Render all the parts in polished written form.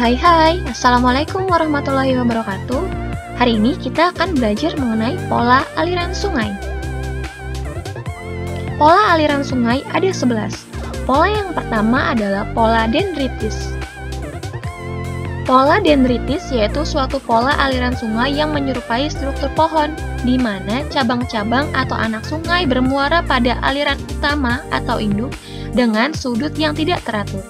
Hai, Assalamualaikum warahmatullahi wabarakatuh. Hari ini kita akan belajar mengenai pola aliran sungai. Pola aliran sungai ada 11. Pola yang pertama adalah pola dendritis. Pola dendritis yaitu suatu pola aliran sungai yang menyerupai struktur pohon, di mana cabang-cabang atau anak sungai bermuara pada aliran utama atau induk dengan sudut yang tidak teratur.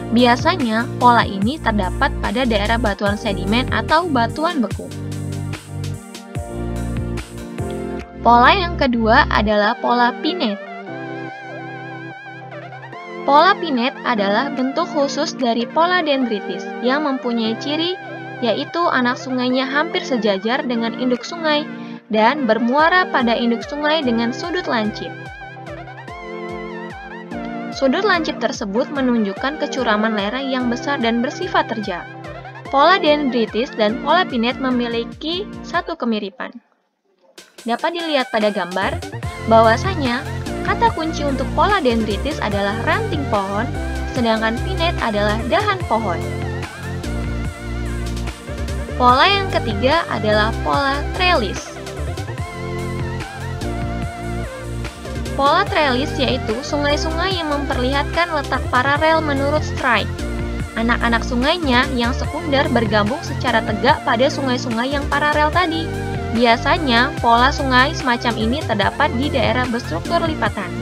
Biasanya, pola ini terdapat pada daerah batuan sedimen atau batuan beku. Pola yang kedua adalah pola pinnet. Pola pinnet adalah bentuk khusus dari pola dendritis yang mempunyai ciri yaitu anak sungainya hampir sejajar dengan induk sungai dan bermuara pada induk sungai dengan sudut lancip. Sudut lancip tersebut menunjukkan kecuraman lereng yang besar dan bersifat terjal. Pola dendritis dan pola pinnet memiliki satu kemiripan. Dapat dilihat pada gambar, bahwasanya kata kunci untuk pola dendritis adalah ranting pohon, sedangkan pinnet adalah dahan pohon. Pola yang ketiga adalah pola trellis. Pola trellis yaitu sungai-sungai yang memperlihatkan letak paralel menurut strike. Anak-anak sungainya yang sekunder bergabung secara tegak pada sungai-sungai yang paralel tadi. Biasanya, pola sungai semacam ini terdapat di daerah berstruktur lipatan.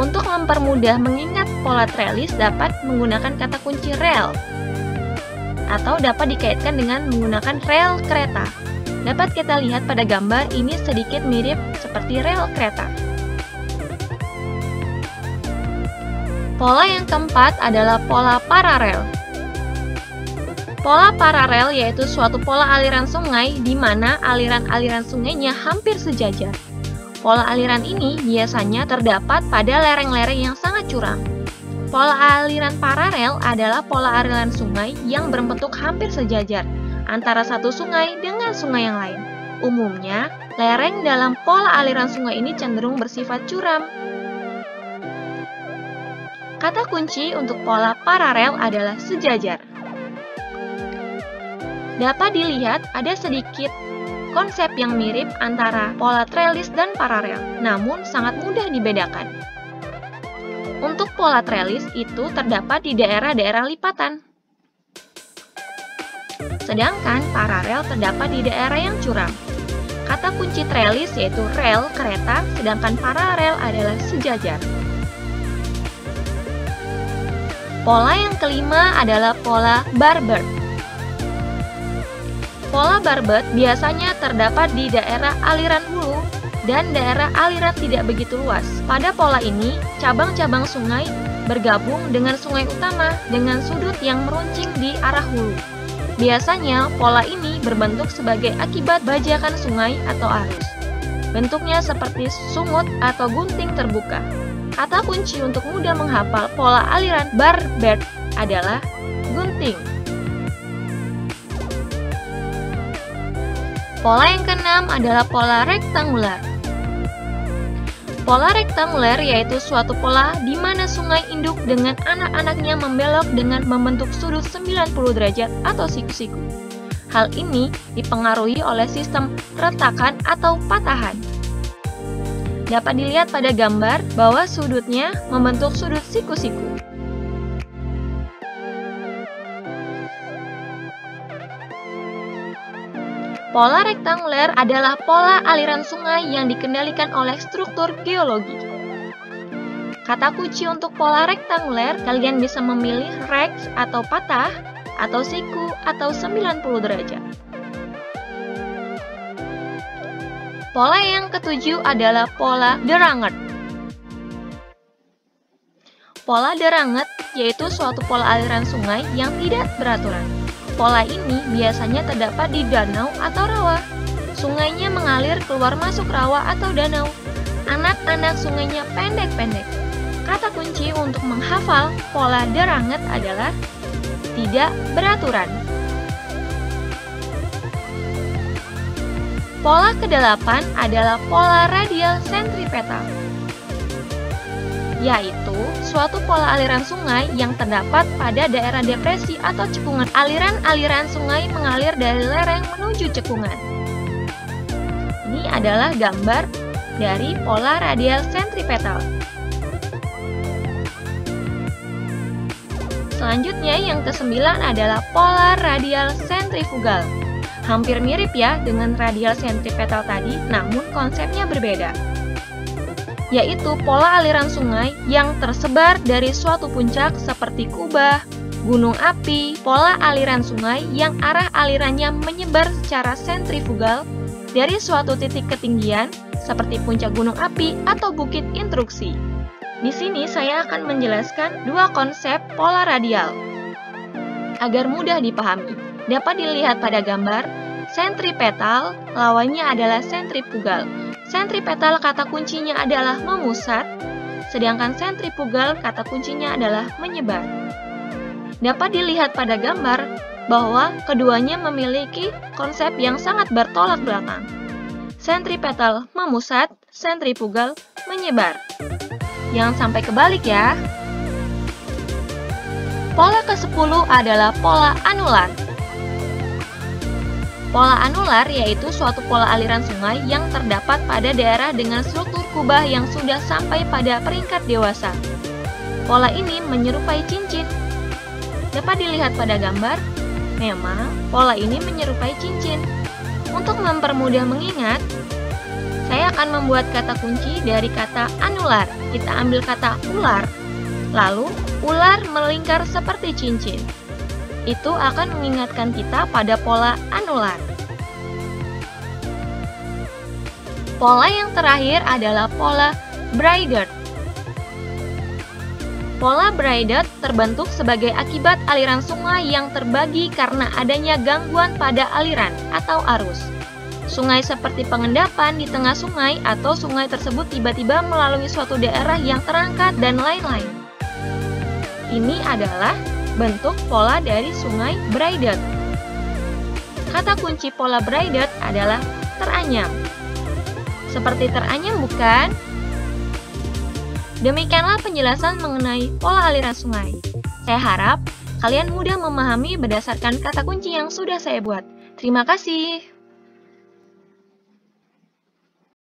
Untuk mempermudah mengingat pola trellis dapat menggunakan kata kunci rel, atau dapat dikaitkan dengan menggunakan rel kereta. Dapat kita lihat pada gambar ini sedikit mirip seperti rel kereta. Pola yang keempat adalah pola paralel. Pola paralel yaitu suatu pola aliran sungai di mana aliran-aliran sungainya hampir sejajar. Pola aliran ini biasanya terdapat pada lereng-lereng yang sangat curam. Pola aliran paralel adalah pola aliran sungai yang berbentuk hampir sejajar antara satu sungai dengan sungai yang lain. Umumnya, lereng dalam pola aliran sungai ini cenderung bersifat curam. Kata kunci untuk pola paralel adalah sejajar. Dapat dilihat ada sedikit konsep yang mirip antara pola trellis dan paralel, namun sangat mudah dibedakan. Untuk pola trellis itu terdapat di daerah-daerah lipatan. Sedangkan paralel terdapat di daerah yang curam. Kata kunci trellis yaitu rel kereta, sedangkan paralel adalah sejajar. Pola yang kelima adalah pola barbed. Pola barbed biasanya terdapat di daerah aliran hulu dan daerah aliran tidak begitu luas. Pada pola ini, cabang-cabang sungai bergabung dengan sungai utama dengan sudut yang meruncing di arah hulu. Biasanya, pola ini berbentuk sebagai akibat bajakan sungai atau arus. Bentuknya seperti sungut atau gunting terbuka. Kata kunci untuk mudah menghafal pola aliran barbed adalah gunting. Pola yang keenam adalah pola rektangular. Pola rektangular yaitu suatu pola di mana sungai induk dengan anak-anaknya membelok dengan membentuk sudut 90 derajat atau siku-siku. Hal ini dipengaruhi oleh sistem retakan atau patahan. Dapat dilihat pada gambar bahwa sudutnya membentuk sudut siku-siku. Pola rektangular adalah pola aliran sungai yang dikendalikan oleh struktur geologi. Kata kunci untuk pola rektangular, kalian bisa memilih reks atau patah, atau siku, atau 90 derajat. Pola yang ketujuh adalah pola deranget. Pola deranget yaitu suatu pola aliran sungai yang tidak beraturan. Pola ini biasanya terdapat di danau atau rawa. Sungainya mengalir keluar masuk rawa atau danau. Anak-anak sungainya pendek-pendek. Kata kunci untuk menghafal pola deranget adalah tidak beraturan. Pola ke-8 adalah pola radial sentripetal. yaitu suatu pola aliran sungai yang terdapat pada daerah depresi atau cekungan. Aliran-aliran sungai mengalir dari lereng menuju cekungan. Ini adalah gambar dari pola radial sentripetal. Selanjutnya yang kesembilan adalah pola radial sentrifugal. Hampir mirip ya dengan radial sentripetal tadi, namun konsepnya berbeda, yaitu pola aliran sungai yang tersebar dari suatu puncak seperti kubah, gunung api. Pola aliran sungai yang arah alirannya menyebar secara sentrifugal dari suatu titik ketinggian seperti puncak gunung api atau bukit intruksi. Di sini saya akan menjelaskan dua konsep pola radial agar mudah dipahami. Dapat dilihat pada gambar, sentripetal lawannya adalah sentrifugal. Sentripetal kata kuncinya adalah memusat, sedangkan sentrifugal kata kuncinya adalah menyebar. Dapat dilihat pada gambar bahwa keduanya memiliki konsep yang sangat bertolak belakang. Sentripetal memusat, sentrifugal menyebar. Jangan sampai kebalik ya. Pola ke-10 adalah pola anular. Pola anular yaitu suatu pola aliran sungai yang terdapat pada daerah dengan struktur kubah yang sudah sampai pada peringkat dewasa. Pola ini menyerupai cincin. Dapat dilihat pada gambar, memang pola ini menyerupai cincin. Untuk mempermudah mengingat, saya akan membuat kata kunci dari kata anular. Kita ambil kata ular, lalu ular melingkar seperti cincin. Itu akan mengingatkan kita pada pola anular. Pola yang terakhir adalah pola braided. Pola braided terbentuk sebagai akibat aliran sungai yang terbagi karena adanya gangguan pada aliran atau arus. Sungai seperti pengendapan di tengah sungai atau sungai tersebut tiba-tiba melalui suatu daerah yang terangkat dan lain-lain. Ini adalah bentuk pola dari sungai braided. Kata kunci pola braided adalah teranyam. Seperti teranyam bukan? Demikianlah penjelasan mengenai pola aliran sungai. Saya harap kalian mudah memahami berdasarkan kata kunci yang sudah saya buat. Terima kasih.